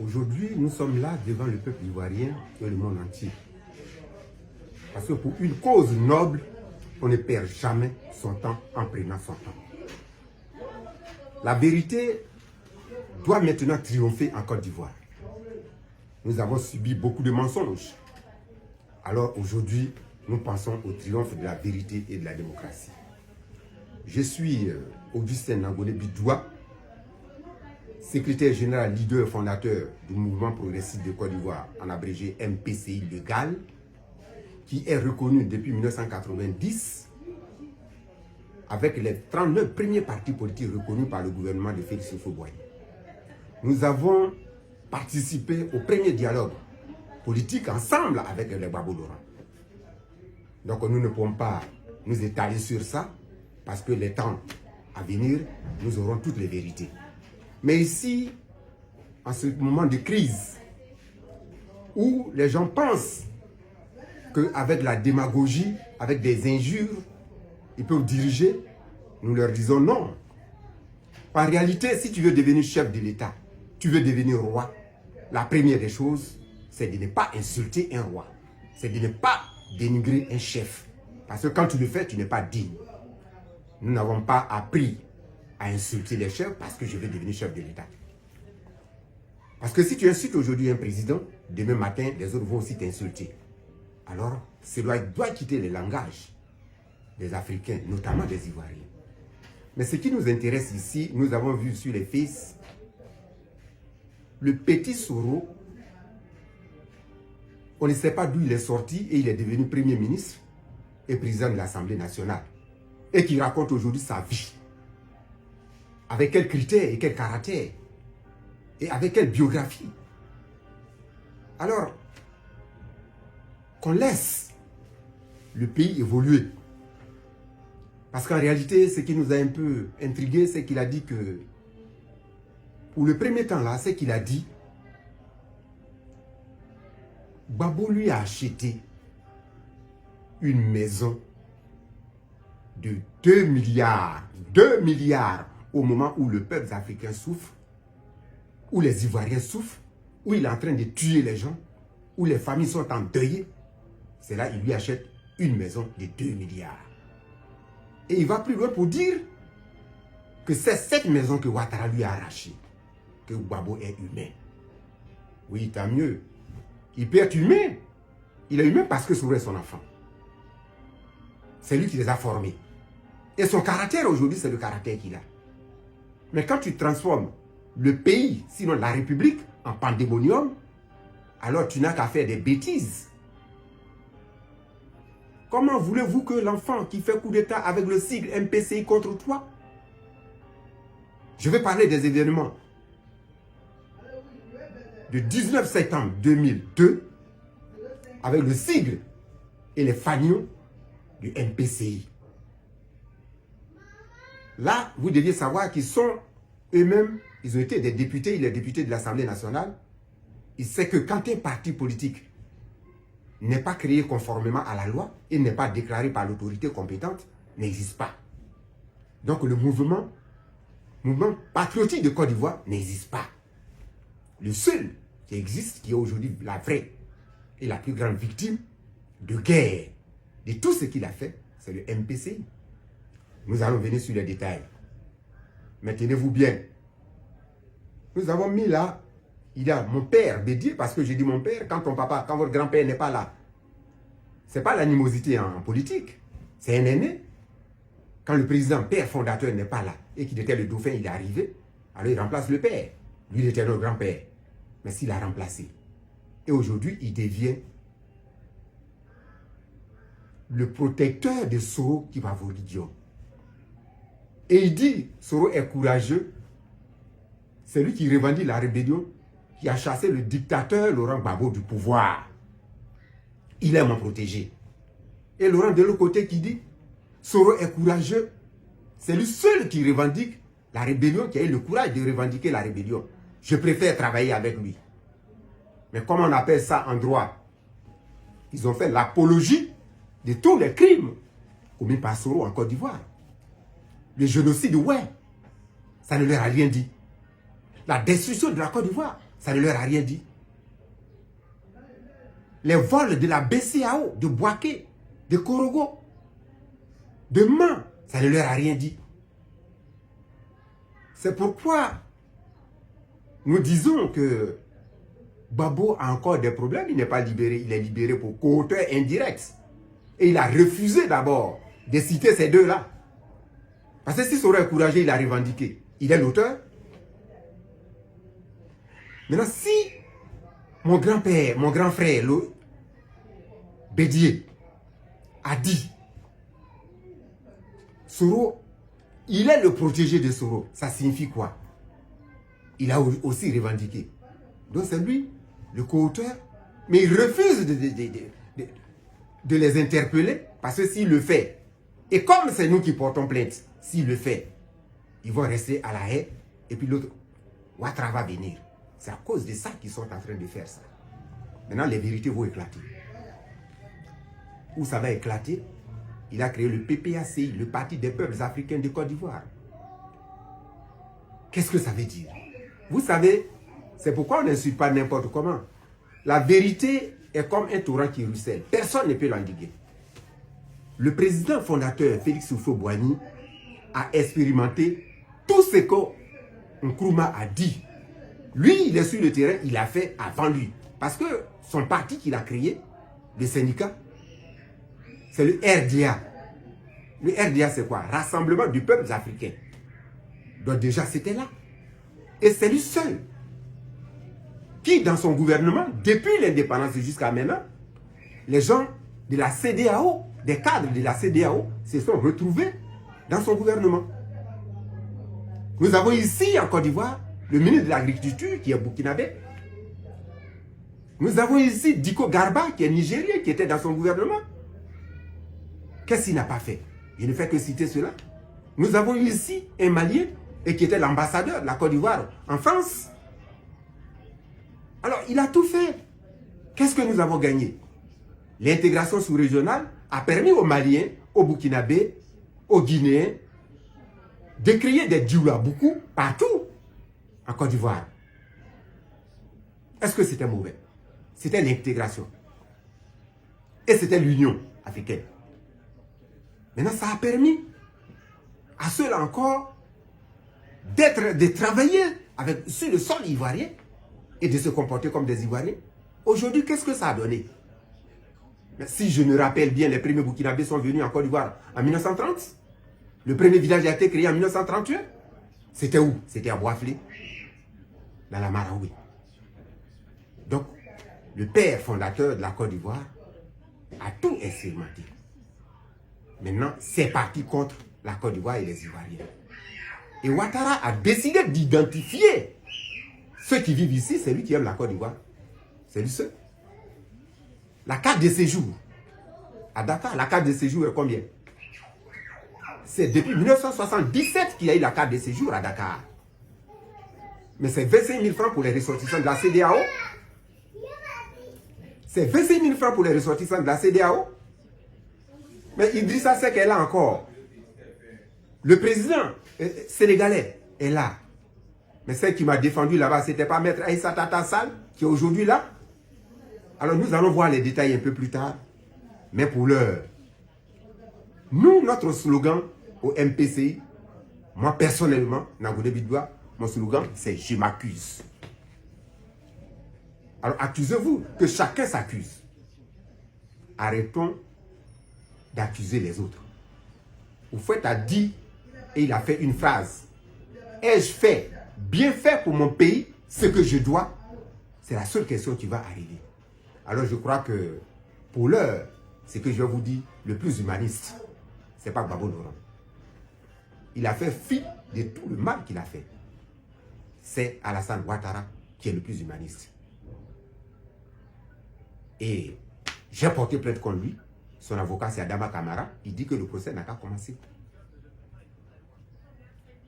Aujourd'hui, nous sommes là devant le peuple ivoirien et le monde entier. Parce que pour une cause noble, on ne perd jamais son temps en prenant son temps. La vérité doit maintenant triompher en Côte d'Ivoire. Nous avons subi beaucoup de mensonges. Alors aujourd'hui, nous pensons au triomphe de la vérité et de la démocratie. Je suis Augustin Nangolé Bidoua, secrétaire général, leader, fondateur du mouvement progressiste de Côte d'Ivoire, en abrégé MPCI légal, qui est reconnu depuis 1990 avec les 39 premiers partis politiques reconnus par le gouvernement de Félix Houphouët-Boigny. Nous avons participé au premier dialogue politique ensemble avec les Gbagbo Laurent. Donc nous ne pouvons pas nous étaler sur ça parce que les temps à venir, nous aurons toutes les vérités. Mais ici, en ce moment de crise, où les gens pensent qu'avec la démagogie, avec des injures, ils peuvent diriger, nous leur disons non. En réalité, si tu veux devenir chef de l'État, tu veux devenir roi, la première des choses, c'est de ne pas insulter un roi. C'est de ne pas dénigrer un chef. Parce que quand tu le fais, tu n'es pas digne. Nous n'avons pas appris à insulter les chefs parce que je veux devenir chef de l'État. Parce que si tu insultes aujourd'hui un président, demain matin, les autres vont aussi t'insulter. Alors, cela doit quitter le langage des Africains, notamment des Ivoiriens. Mais ce qui nous intéresse ici, nous avons vu sur les faces, le petit Soro, on ne sait pas d'où il est sorti et il est devenu Premier ministre et président de l'Assemblée nationale. Et qui raconte aujourd'hui sa vie. Avec quels critères et quel caractère. Et avec quelle biographie. Alors, qu'on laisse le pays évoluer. Parce qu'en réalité, ce qui nous a un peu intrigué, c'est qu'il a dit que, pour le premier temps là, c'est qu'il a dit, Gbagbo lui a acheté une maison de 2 milliards au moment où le peuple africain souffre, où les Ivoiriens souffrent, où il est en train de tuer les gens, où les familles sont endeuillées. C'est là qu'il lui achète une maison de 2 milliards. Et il va plus loin pour dire que c'est cette maison que Ouattara lui a arrachée, que Gbagbo est humain. Oui, tant mieux. Il peut être humain. Il est humain parce que Soro est son enfant. C'est lui qui les a formés. Et son caractère aujourd'hui, c'est le caractère qu'il a. Mais quand tu transformes le pays, sinon la République, en pandémonium, alors tu n'as qu'à faire des bêtises. Comment voulez-vous que l'enfant qui fait coup d'État avec le sigle MPCI contre toi? Je vais parler des événements de 19 septembre 2002 avec le sigle et les fanions du MPCI. Là, vous deviez savoir qu'ils sont eux-mêmes, ils ont été des députés, les députés de l'Assemblée nationale. Ils savent que quand un parti politique n'est pas créé conformément à la loi et n'est pas déclaré par l'autorité compétente, n'existe pas. Donc le mouvement patriotique de Côte d'Ivoire n'existe pas. Le seul qui existe, qui est aujourd'hui la vraie et la plus grande victime de guerre de tout ce qu'il a fait, c'est le MPCI. Nous allons venir sur les détails. Mais tenez-vous bien. Nous avons mis là, il y a mon père, Bédier, parce que j'ai dit mon père, quand ton papa, quand votre grand-père n'est pas là, ce n'est pas l'animosité en politique, c'est un aîné. Quand le président, père fondateur n'est pas là, et qu'il était le dauphin, il est arrivé, alors il remplace le père. Lui, il était notre grand-père. Mais s'il a remplacé. Et aujourd'hui, il devient le protecteur de Soro qui va vous dire. Et il dit, Soro est courageux. C'est lui qui revendique la rébellion, qui a chassé le dictateur Laurent Gbagbo du pouvoir. Il est mon protégé. Et Laurent de l'autre côté qui dit, Soro est courageux. C'est lui seul qui revendique la rébellion, qui a eu le courage de revendiquer la rébellion. Je préfère travailler avec lui. Mais comment on appelle ça en droit? Ils ont fait l'apologie de tous les crimes commis par Soro en Côte d'Ivoire. Le génocide, ouais, ça ne leur a rien dit. La destruction de la Côte d'Ivoire, ça ne leur a rien dit. Les vols de la BCAO, de Bouaké, de Korogo, de Man, ça ne leur a rien dit. C'est pourquoi nous disons que Gbagbo a encore des problèmes. Il n'est pas libéré, il est libéré pour co-auteur indirect. Et il a refusé d'abord de citer ces deux-là. Parce que s'il serait encouragé, il a revendiqué. Il est l'auteur. Maintenant, si mon grand-père, mon grand frère, Bédié, a dit Soro, il est le protégé de Soro, ça signifie quoi? Il a aussi revendiqué. Donc c'est lui, le co-auteur, mais il refuse de les interpeller parce que s'il le fait, et comme c'est nous qui portons plainte, s'il le fait, ils vont rester à la haie et puis l'autre, Ouattara va venir. C'est à cause de ça qu'ils sont en train de faire ça. Maintenant, les vérités vont éclater. Où ça va éclater? Il a créé le PPACI, le Parti des peuples africains de Côte d'Ivoire. Qu'est-ce que ça veut dire? Vous savez, c'est pourquoi on n'insulte pas n'importe comment. La vérité est comme un torrent qui ruisselle. Personne ne peut l'endiguer. Le président fondateur, Félix Houphouët-Boigny, a expérimenté tout ce que Nkrumah a dit. Lui, il est sur le terrain, il a fait avant lui. Parce que son parti qu'il a créé, le syndicat, c'est le RDA. Le RDA, c'est quoi? Rassemblement du peuple africain. Donc déjà, c'était là. Et c'est lui seul qui, dans son gouvernement, depuis l'indépendance jusqu'à maintenant, les gens de la CEDEAO, des cadres de la CEDEAO, se sont retrouvés dans son gouvernement. Nous avons ici, en Côte d'Ivoire, le ministre de l'Agriculture, qui est burkinabé. Nous avons ici Diko Garba, qui est nigérien, qui était dans son gouvernement. Qu'est-ce qu'il n'a pas fait? Je ne fais que citer cela. Nous avons ici un Malien, et qui était l'ambassadeur de la Côte d'Ivoire en France. Alors, il a tout fait. Qu'est-ce que nous avons gagné? L'intégration sous-régionale a permis aux Maliens, aux Burkinabés, aux Guinéens de créer des dioula beaucoup partout en Côte d'Ivoire. Est-ce que c'était mauvais? C'était l'intégration. Et c'était l'Union africaine. Maintenant, ça a permis à ceux-là encore de travailler sur le sol ivoirien et de se comporter comme des Ivoiriens. Aujourd'hui, qu'est-ce que ça a donné? Mais si je me rappelle bien, les premiers Burkinabés sont venus en Côte d'Ivoire en 1930. Le premier village a été créé en 1931. C'était où? C'était à Boisflé, dans la Maraoui. Donc, le père fondateur de la Côte d'Ivoire a tout expérimenté. Maintenant, c'est parti contre la Côte d'Ivoire et les Ivoiriens. Et Ouattara a décidé d'identifier ceux qui vivent ici, c'est lui qui aime la Côte d'Ivoire. C'est lui seul. La carte de séjour à Dakar, la carte de séjour est combien? C'est depuis 1977 qu'il y a eu la carte de séjour à Dakar. Mais c'est 25 000 francs pour les ressortissants de la CEDEAO. C'est 25 000 francs pour les ressortissants de la CEDEAO. Mais Idrissa Seck est là encore. Le président sénégalais est là. Mais celle qui m'a défendu là-bas, ce n'était pas Maître Aïssa Tata Sall, qui est aujourd'hui là. Alors nous allons voir les détails un peu plus tard. Mais pour l'heure, nous, notre slogan au MPCI, moi personnellement, Nagoudé Bidoua, mon slogan, c'est « Je m'accuse ». Alors accusez-vous, que chacun s'accuse. Arrêtons d'accuser les autres. Oufouette a dit, et il a fait une phrase, « Ai-je fait, bien fait pour mon pays, ce que je dois ?» C'est la seule question qui va arriver. Alors je crois que, pour l'heure, c'est que je vais vous dire, le plus humaniste, ce n'est pas Gbagbo Laurent. Il a fait fi de tout le mal qu'il a fait. C'est Alassane Ouattara qui est le plus humaniste. Et j'ai porté plainte contre lui. Son avocat, c'est Adama Kamara. Il dit que le procès n'a qu'à commencer.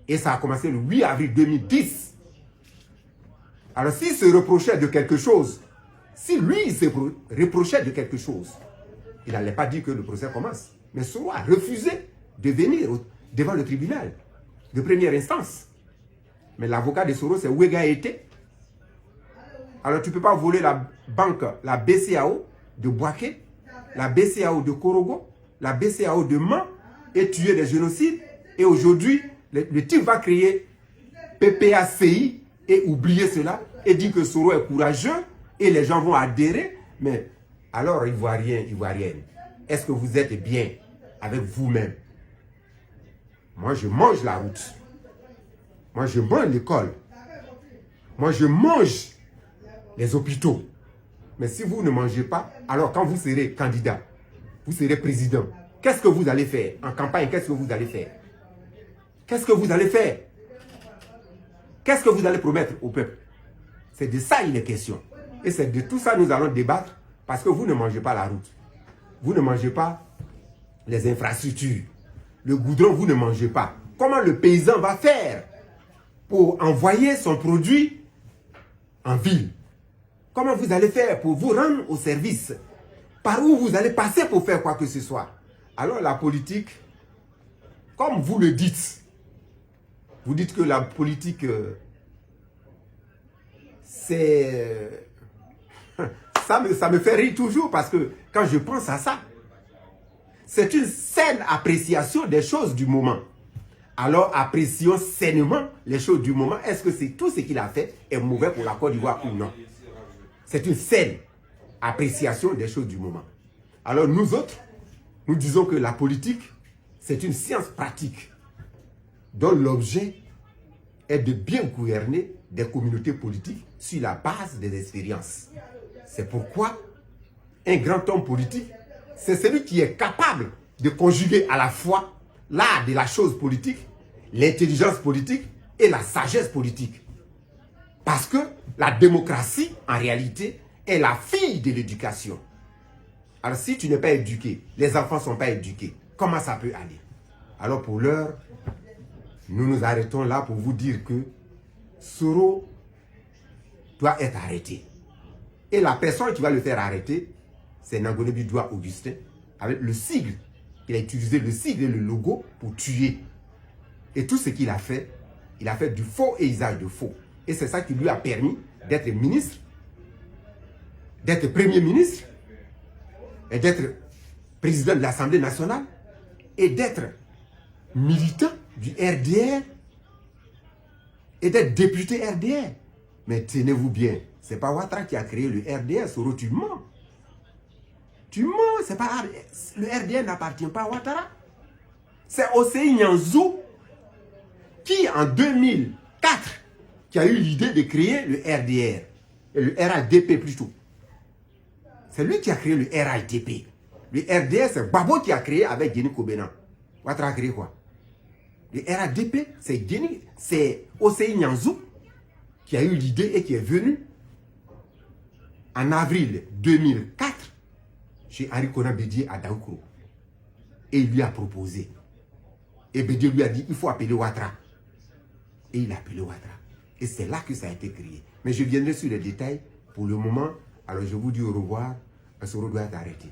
Et ça a commencé le 8 avril 2010. Alors s'il se reprochait de quelque chose, si lui il se reprochait de quelque chose, il n'allait pas dire que le procès commence. Mais Soro a refusé de venir devant le tribunal de première instance. Mais l'avocat de Soro, c'est Ouega Ete. Alors tu ne peux pas voler la banque, la BCAO de Bouaké, la BCAO de Korogo, la BCAO de Man et tuer des génocides. Et aujourd'hui, le type va créer PPACI et oublier cela et dire que Soro est courageux et les gens vont adhérer. Mais alors, Ivoiriens, Ivoiriennes, est-ce que vous êtes bien avec vous-même? Moi, je mange la route. Moi, je mange l'école. Moi, je mange les hôpitaux. Mais si vous ne mangez pas, alors quand vous serez candidat, vous serez président, qu'est-ce que vous allez faire? En campagne, qu'est-ce que vous allez faire? Qu'est-ce que vous allez faire? Qu'est-ce que vous allez promettre au peuple? C'est de ça il est question. Et c'est de tout ça nous allons débattre parce que vous ne mangez pas la route. Vous ne mangez pas les infrastructures. Le goudron, vous ne mangez pas. Comment le paysan va faire pour envoyer son produit en ville? Comment vous allez faire pour vous rendre au service? Par où vous allez passer pour faire quoi que ce soit? Alors la politique, comme vous le dites, vous dites que la politique, c'est... Ça me fait rire toujours parce que quand je pense à ça, c'est une saine appréciation des choses du moment. Alors apprécions sainement les choses du moment. Est-ce que c'est tout ce qu'il a fait est mauvais pour la Côte d'Ivoire ou non? C'est une saine appréciation des choses du moment. Alors nous autres, nous disons que la politique, c'est une science pratique dont l'objet est de bien gouverner des communautés politiques sur la base des expériences. C'est pourquoi un grand homme politique, c'est celui qui est capable de conjuguer à la fois l'art de la chose politique, l'intelligence politique et la sagesse politique. Parce que la démocratie, en réalité, est la fille de l'éducation. Alors si tu n'es pas éduqué, les enfants ne sont pas éduqués, comment ça peut aller? Alors pour l'heure, nous nous arrêtons là pour vous dire que Soro doit être arrêté. Et la personne qui va le faire arrêter, c'est Nangolé Bidoua Augustin, avec le sigle. Il a utilisé le sigle et le logo pour tuer. Et tout ce qu'il a fait, il a fait du faux et usage de faux. Et c'est ça qui lui a permis d'être ministre, d'être premier ministre, et d'être président de l'Assemblée nationale, et d'être militant du RDR, et d'être député RDR. Mais tenez-vous bien, c'est pas Ouattara qui a créé le RDR, Soro, tu mens. Tu mens, c'est pas... Le RDR n'appartient pas à Ouattara. C'est Osei Nyanzou qui, en 2004, qui a eu l'idée de créer le RDR, et le RADP plutôt. C'est lui qui a créé le RADP. Le RDR, c'est Babo qui a créé avec Guéni Kobena. Ouattara a créé quoi? Le RADP, c'est Osei Nyanzou qui a eu l'idée et qui est venu en avril 2004 chez Henri Konan Bédié à Daoukro. Et il lui a proposé. Et Bédié lui a dit, il faut appeler Ouattara. Et il a appelé Ouattara. Et c'est là que ça a été créé. Mais je viendrai sur les détails. Pour le moment, alors je vous dis au revoir. Soro doit être arrêté.